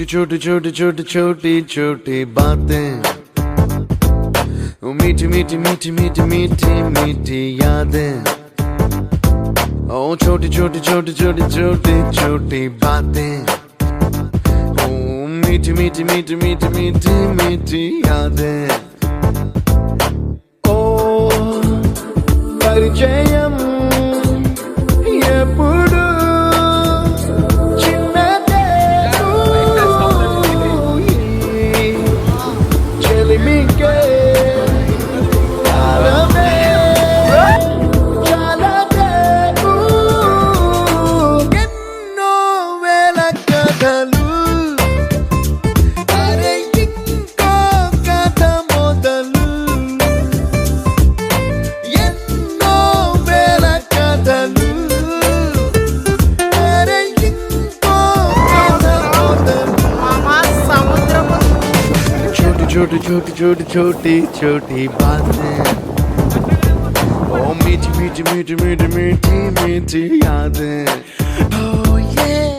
छोटी छोटी छोटी छोटी छोटी छोटी बातें, मीठी मीठी मीठी मीठी मीठी मीठी यादें। ओ छोटी छोटी छोटी छोटी छोटी छोटी बातें, ओ मीठी मीठी मीठी मीठी मीठी मीठी यादें। ओ परिचयम ఎప్పుడు చిన్నదే చెలిమికే కాలమే చాలదే ఎన్నో వేల కథలు అరే ఇంకో కథ మొదలు ఎన్నో వేల కథలు छोटी छोटी छोटी छोटी छोटी बातें, ओ मीठी मीठी मीठी मीठी मीठी मीठी यादें। Oh yeah।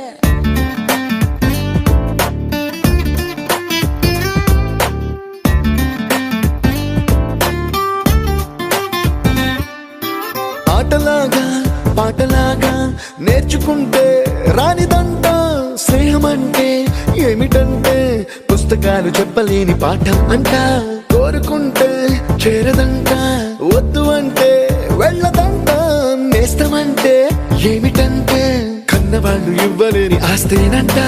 ఆటలాగా పాటలాగా నేర్చుకుంటే రానిదంట స్నేహమంటే ఏమిటంటే పుస్తకాలు చెప్పలేని పాఠం అంట కోరుకుంటే చేరదంట వద్దు అంటే వెళ్ళదంట నేస్తమంటే ఏమిటంటే కన్నవాళ్ళు ఇవ్వలేని ఆస్తేనంట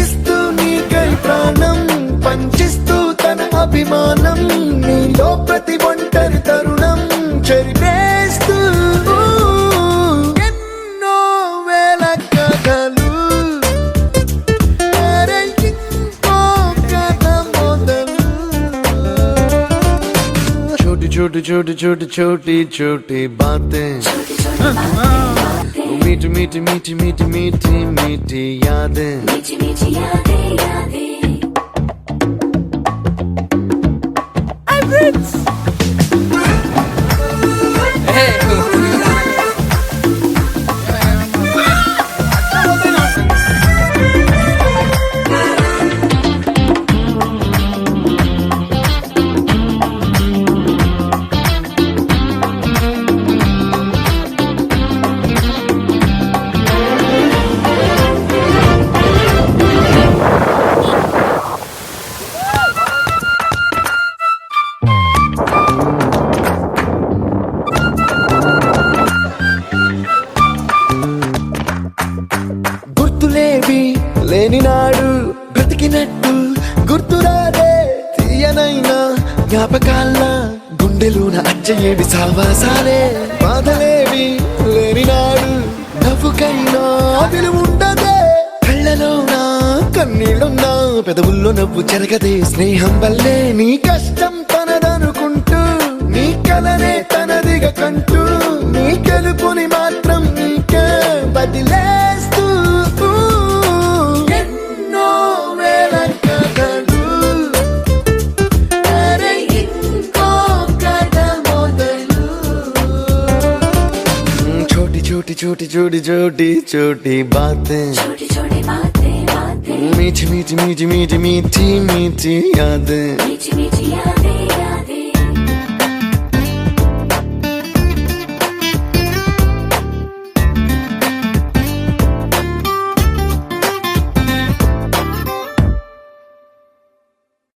ఇస్తూ నీకై ప్రాణం పంచిస్తూ తన అభిమానం నీలో ప్రతి ఒంటరి తరుణం చెరిపేస్తూ ఎన్నో వేల కథలు छोटी छोटी छोटी छोटी छोटी बातें, मीठी मीठी मीठी मीठी मीठी मीठी यादें। मीठी मीठी यादें यादें। గుర్తులేవి లేని నాడు బ్రతికినట్టు గుర్తురాదే తీయనైనా జ్ఞాపకాల్లా గుండెలోన అచ్చయేవి సావాసాలే బాధలేవి లేని నాడు నవ్వుకైనా విలువుండదే కళ్ళలోనా కన్నీళ్ళున్నా పెదవుల్లో నవ్వు చెరగదే స్నేహం వల్లే నీ కష్టం తనదనుకుంటూ నీ కలనే తనదిగా కంటూ నీ గెలుపుని మాత్రం నీకే బదిలేస్తూ ఎన్నో వేల కథలు అరే ఇంకో కథ మొదలు छोटी छोटी छोटी छोटी छोटी छोटी बातें, छोटी छोटी बातें बातें। मीठी मीठी मीठी मीठी मीठी मीठी यादें। मीठी मीठी यादें।